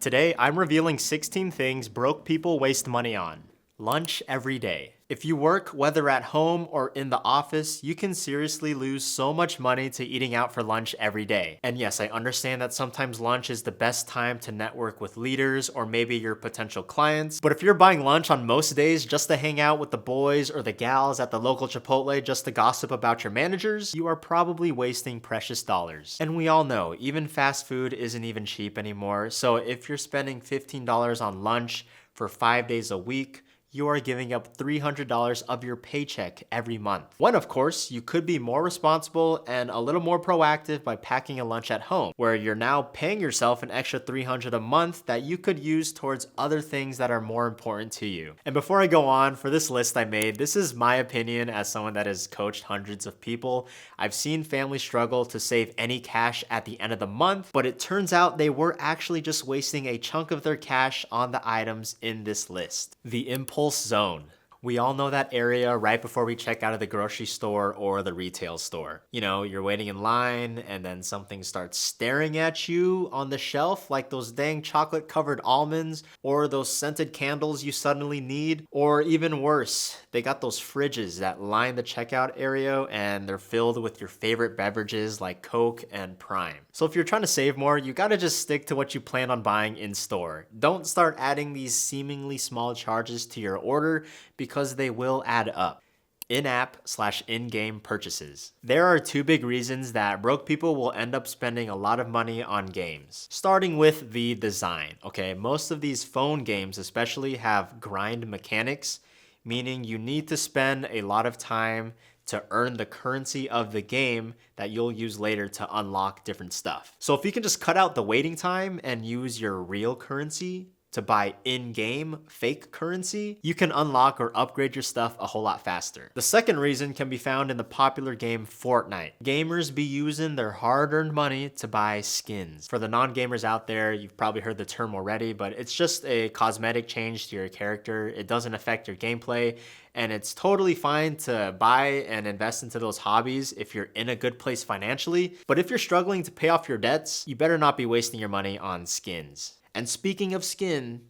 Today, I'm revealing 16 things broke people waste money on. Lunch every day. If you work, whether at home or in the office, you can seriously lose so much money to eating out for lunch every day. And yes, I understand that sometimes lunch is the best time to network with leaders or maybe your potential clients. But if you're buying lunch on most days just to hang out with the boys or the gals at the local Chipotle just to gossip about your managers, you are probably wasting precious dollars. And we all know, even fast food isn't even cheap anymore. So if you're spending $15 on lunch for 5 days a week, you are giving up $300 of your paycheck every month. When, of course, you could be more responsible and a little more proactive by packing a lunch at home, where you're now paying yourself an extra $300 a month that you could use towards other things that are more important to you. And before I go on, for this list I made, this is my opinion as someone that has coached hundreds of people. I've seen families struggle to save any cash at the end of the month, but it turns out they were actually just wasting a chunk of their cash on the items in this list. The impulse zone. We all know that area right before we check out of the grocery store or the retail store. You know, you're waiting in line and then something starts staring at you on the shelf, like those dang chocolate covered almonds or those scented candles you suddenly need. Or even worse, they got those fridges that line the checkout area and they're filled with your favorite beverages like Coke and Prime. So if you're trying to save more, you gotta just stick to what you plan on buying in store. Don't start adding these seemingly small charges to your order because they will add up. In-app/in-game purchases. There are two big reasons that broke people will end up spending a lot of money on games. Starting with the design, okay? Most of these phone games especially have grind mechanics, meaning you need to spend a lot of time to earn the currency of the game that you'll use later to unlock different stuff. So if you can just cut out the waiting time and use your real currency to buy in-game fake currency, you can unlock or upgrade your stuff a whole lot faster. The second reason can be found in the popular game Fortnite. Gamers be using their hard-earned money to buy skins. For the non-gamers out there, you've probably heard the term already, but it's just a cosmetic change to your character. It doesn't affect your gameplay, and it's totally fine to buy and invest into those hobbies if you're in a good place financially. But if you're struggling to pay off your debts, you better not be wasting your money on skins. And speaking of skin,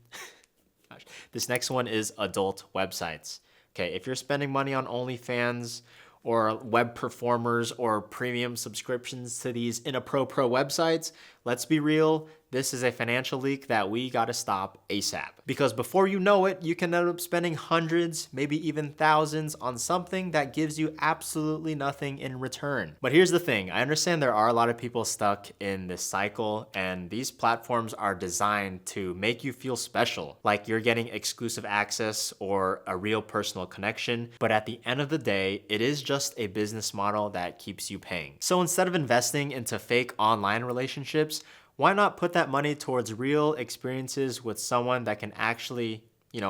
gosh, this next one is adult websites. Okay, if you're spending money on OnlyFans or web performers or premium subscriptions to these pro websites, let's be real, this is a financial leak that we gotta stop ASAP. Because before you know it, you can end up spending hundreds, maybe even thousands on something that gives you absolutely nothing in return. But here's the thing, I understand there are a lot of people stuck in this cycle, and these platforms are designed to make you feel special, like you're getting exclusive access or a real personal connection. But at the end of the day, it is just a business model that keeps you paying. So instead of investing into fake online relationships, why not put that money towards real experiences with someone that can actually,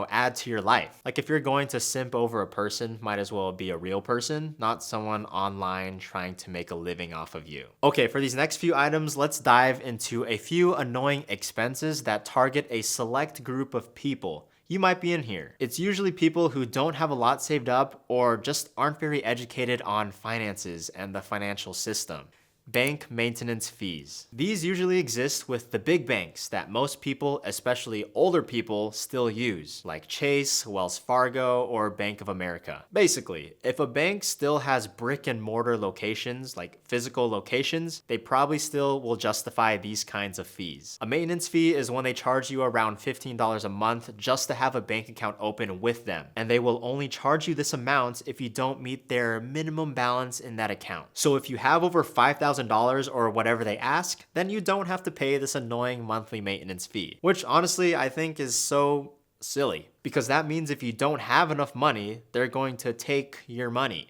add to your life? Like if you're going to simp over a person, might as well be a real person, not someone online trying to make a living off of you. Okay, for these next few items, let's dive into a few annoying expenses that target a select group of people. You might be in here. It's usually people who don't have a lot saved up or just aren't very educated on finances and the financial system. Bank maintenance fees. These usually exist with the big banks that most people, especially older people, still use, like Chase, Wells Fargo, or Bank of America. Basically, if a bank still has brick and mortar locations, like physical locations, they probably still will justify these kinds of fees. A maintenance fee is when they charge you around $15 a month just to have a bank account open with them, and they will only charge you this amount if you don't meet their minimum balance in that account. So if you have over $5,000 or whatever they ask, then you don't have to pay this annoying monthly maintenance fee, which honestly I think is so silly, because that means if you don't have enough money, they're going to take your money,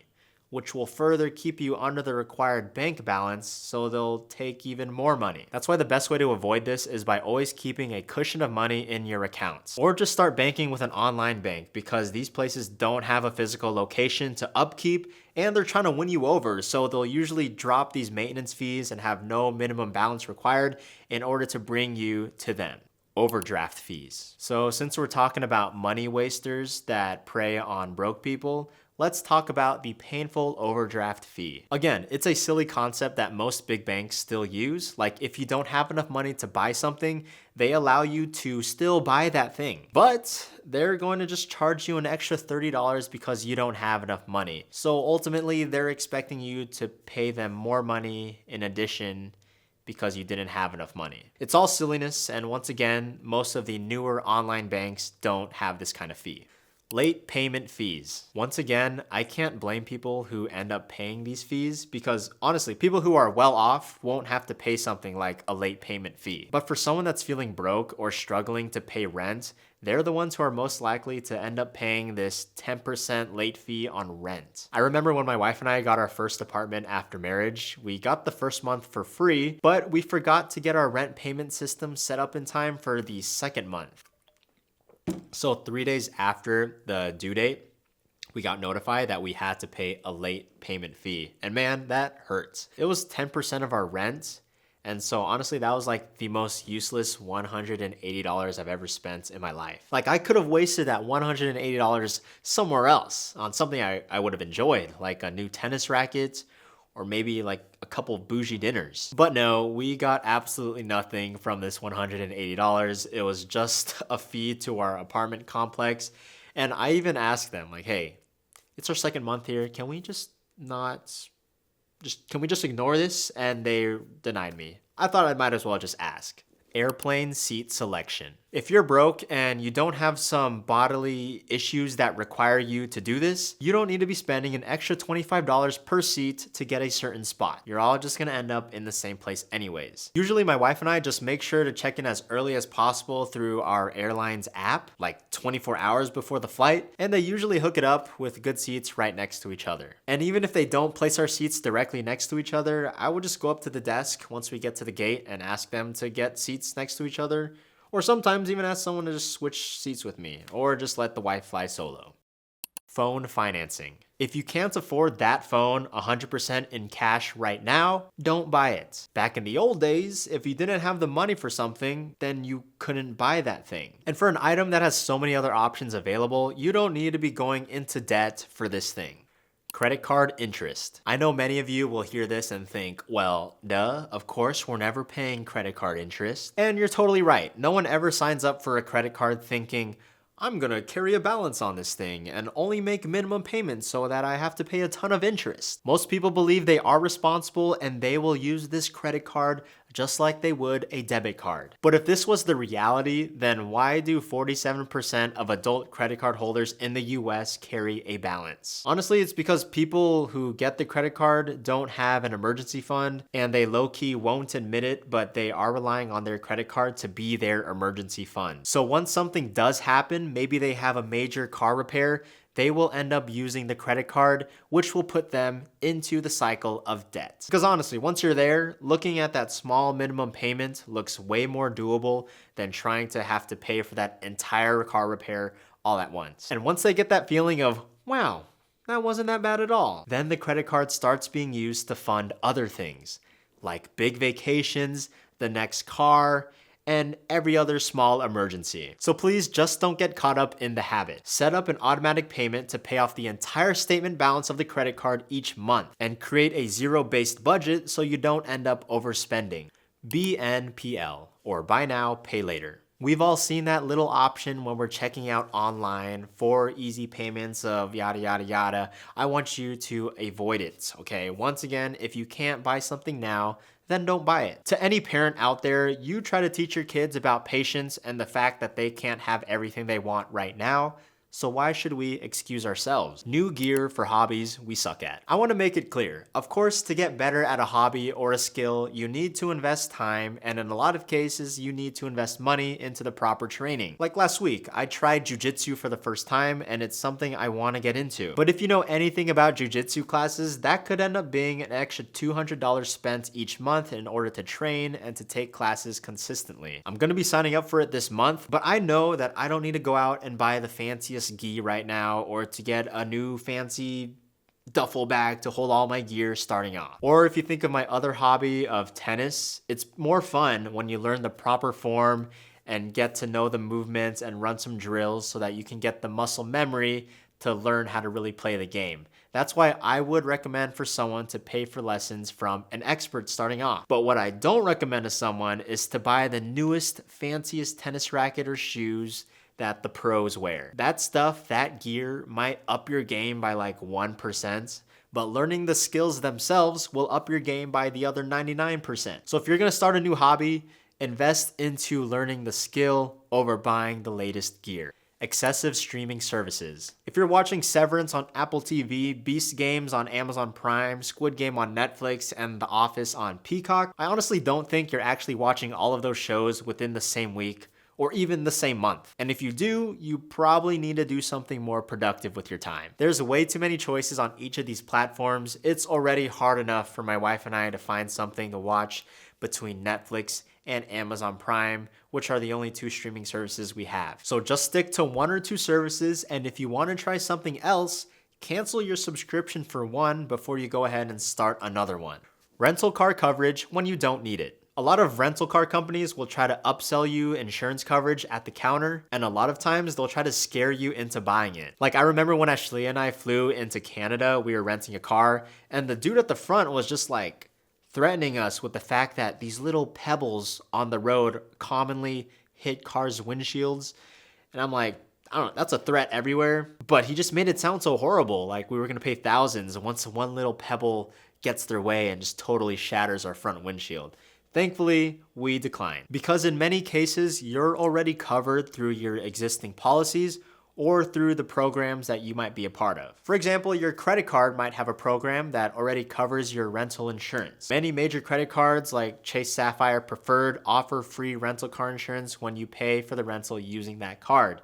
which will further keep you under the required bank balance, so they'll take even more money. That's why the best way to avoid this is by always keeping a cushion of money in your accounts. Or just start banking with an online bank, because these places don't have a physical location to upkeep, and they're trying to win you over, so they'll usually drop these maintenance fees and have no minimum balance required in order to bring you to them. overdraft fees. So since we're talking about money wasters that prey on broke people, let's talk about the painful overdraft fee. Again, it's a silly concept that most big banks still use. Like if you don't have enough money to buy something, they allow you to still buy that thing. But they're going to just charge you an extra $30 because you don't have enough money. So ultimately, they're expecting you to pay them more money in addition because you didn't have enough money. It's all silliness, and once again, most of the newer online banks don't have this kind of fee. Late payment fees. Once again, I can't blame people who end up paying these fees because honestly, people who are well off won't have to pay something like a late payment fee. But for someone that's feeling broke or struggling to pay rent, they're the ones who are most likely to end up paying this 10% late fee on rent. I remember when my wife and I got our first apartment after marriage, we got the first month for free, but we forgot to get our rent payment system set up in time for the second month. So 3 days after the due date, we got notified that we had to pay a late payment fee. And man, that hurts. It was 10% of our rent. And so honestly, that was like the most useless $180 I've ever spent in my life. Like I could have wasted that $180 somewhere else on something I would have enjoyed, like a new tennis racket or maybe like a couple of bougie dinners. But no, we got absolutely nothing from this $180. It was just a fee to our apartment complex. And I even asked them like, hey, it's our second month here. Can we just ignore this? And they denied me. I thought I might as well just ask. Airplane seat selection. If you're broke and you don't have some bodily issues that require you to do this, you don't need to be spending an extra $25 per seat to get a certain spot. You're all just gonna end up in the same place anyways. Usually my wife and I just make sure to check in as early as possible through our airline's app, like 24 hours before the flight, and they usually hook it up with good seats right next to each other. And even if they don't place our seats directly next to each other, I would just go up to the desk once we get to the gate and ask them to get seats next to each other. Or sometimes even ask someone to just switch seats with me, or just let the wife fly solo. Phone financing. If you can't afford that phone 100% in cash right now, don't buy it. Back in the old days, if you didn't have the money for something, then you couldn't buy that thing. And for an item that has so many other options available, you don't need to be going into debt for this thing. Credit card interest. I know many of you will hear this and think, well, duh, of course we're never paying credit card interest. And you're totally right. No one ever signs up for a credit card thinking, I'm gonna carry a balance on this thing and only make minimum payments so that I have to pay a ton of interest. Most people believe they are responsible and they will use this credit card just like they would a debit card. But if this was the reality, then why do 47% of adult credit card holders in the US carry a balance? Honestly, it's because people who get the credit card don't have an emergency fund and they low-key won't admit it, but they are relying on their credit card to be their emergency fund. So once something does happen, maybe they have a major car repair, they will end up using the credit card, which will put them into the cycle of debt. Because honestly, once you're there, looking at that small minimum payment looks way more doable than trying to have to pay for that entire car repair all at once. And once they get that feeling of, wow, that wasn't that bad at all, then the credit card starts being used to fund other things, like big vacations, the next car, and every other small emergency. So please just don't get caught up in the habit. Set up an automatic payment to pay off the entire statement balance of the credit card each month and create a zero-based budget so you don't end up overspending. BNPL, or Buy Now, Pay Later. We've all seen that little option when we're checking out online for easy payments of yada, yada, yada. I want you to avoid it, okay? Once again, if you can't buy something now, then don't buy it. To any parent out there, you try to teach your kids about patience and the fact that they can't have everything they want right now. So why should we excuse ourselves? New gear for hobbies we suck at. I want to make it clear. Of course, to get better at a hobby or a skill, you need to invest time, and in a lot of cases, you need to invest money into the proper training. Like last week, I tried jujitsu for the first time, and it's something I want to get into. But if you know anything about jujitsu classes, that could end up being an extra $200 spent each month in order to train and to take classes consistently. I'm going to be signing up for it this month, but I know that I don't need to go out and buy the fanciest gi right now or to get a new fancy duffel bag to hold all my gear starting off. Or if you think of my other hobby of tennis, it's more fun when you learn the proper form and get to know the movements and run some drills so that you can get the muscle memory to learn how to really play the game. That's why I would recommend for someone to pay for lessons from an expert starting off. But what I don't recommend to someone is to buy the newest, fanciest tennis racket or shoes that the pros wear. That stuff, that gear might up your game by like 1%, but learning the skills themselves will up your game by the other 99%. So if you're gonna start a new hobby, invest into learning the skill over buying the latest gear. Excessive streaming services. If you're watching Severance on Apple TV, Beast Games on Amazon Prime, Squid Game on Netflix, and The Office on Peacock, I honestly don't think you're actually watching all of those shows within the same week or even the same month. And if you do, you probably need to do something more productive with your time. There's way too many choices on each of these platforms. It's already hard enough for my wife and I to find something to watch between Netflix and Amazon Prime, which are the only two streaming services we have. So just stick to one or two services, and if you want to try something else, cancel your subscription for one before you go ahead and start another one. Rental car coverage when you don't need it. A lot of rental car companies will try to upsell you insurance coverage at the counter, and a lot of times they'll try to scare you into buying it. Like I remember when Ashley and I flew into Canada, we were renting a car, and the dude at the front was just like threatening us with the fact that these little pebbles on the road commonly hit cars' windshields. And I'm like, I don't know, that's a threat everywhere. But he just made it sound so horrible, like we were gonna pay thousands once one little pebble gets their way and just totally shatters our front windshield. Thankfully, we declined because in many cases, you're already covered through your existing policies or through the programs that you might be a part of. For example, your credit card might have a program that already covers your rental insurance. Many major credit cards like Chase Sapphire Preferred offer free rental car insurance when you pay for the rental using that card.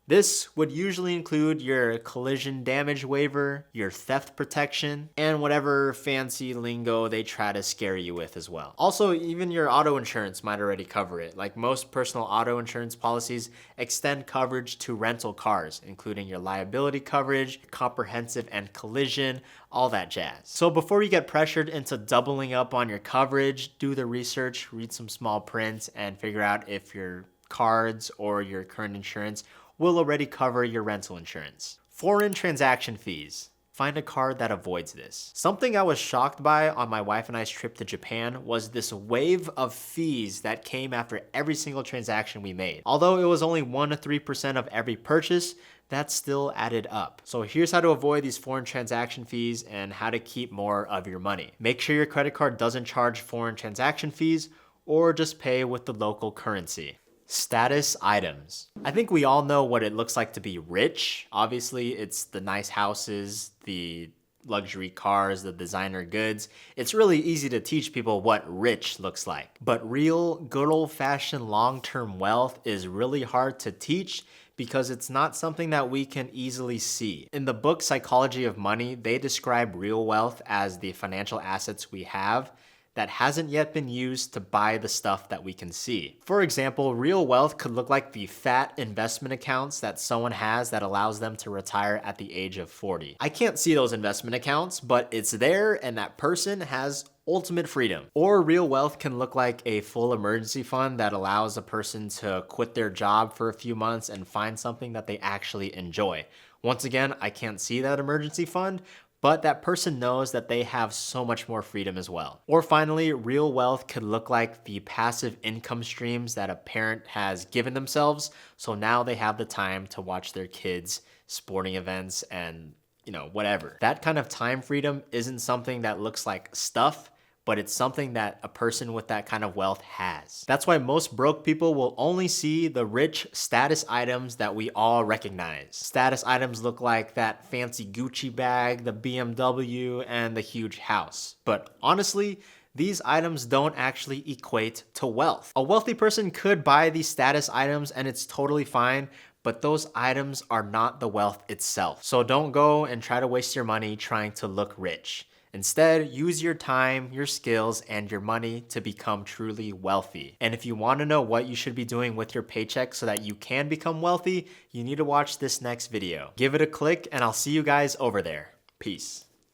This would usually include your collision damage waiver, your theft protection, and whatever fancy lingo they try to scare you with as well. Also, even your auto insurance might already cover it. Like most personal auto insurance policies extend coverage to rental cars, including your liability coverage, comprehensive and collision, all that jazz. So before you get pressured into doubling up on your coverage, do the research, read some small print, and figure out if your cards or your current insurance will already cover your rental insurance. Foreign transaction fees. Find a card that avoids this. Something I was shocked by on my wife and I's trip to Japan was this wave of fees that came after every single transaction we made. Although it was only 1 to 3% of every purchase, that still added up. So here's how to avoid these foreign transaction fees and how to keep more of your money. Make sure your credit card doesn't charge foreign transaction fees or just pay with the local currency. Status items. I think we all know what it looks like to be rich. Obviously, it's the nice houses, the luxury cars, the designer goods. It's really easy to teach people what rich looks like. But real, good old-fashioned long-term wealth is really hard to teach because it's not something that we can easily see. In the book Psychology of Money, they describe real wealth as the financial assets we have that hasn't yet been used to buy the stuff that we can see. For example, real wealth could look like the fat investment accounts that someone has that allows them to retire at the age of 40. I can't see those investment accounts, but it's there and that person has ultimate freedom. Or real wealth can look like a full emergency fund that allows a person to quit their job for a few months and find something that they actually enjoy. Once again, I can't see that emergency fund, but that person knows that they have so much more freedom as well. Or finally, real wealth could look like the passive income streams that a parent has given themselves, so now they have the time to watch their kids' sporting events and, whatever. That kind of time freedom isn't something that looks like stuff, but it's something that a person with that kind of wealth has. That's why most broke people will only see the rich status items that we all recognize. Status items look like that fancy Gucci bag, the BMW, and the huge house. But honestly, these items don't actually equate to wealth. A wealthy person could buy these status items and it's totally fine, but those items are not the wealth itself. So don't go and try to waste your money trying to look rich. Instead, use your time, your skills, and your money to become truly wealthy. And if you want to know what you should be doing with your paycheck so that you can become wealthy, you need to watch this next video. Give it a click and I'll see you guys over there. Peace.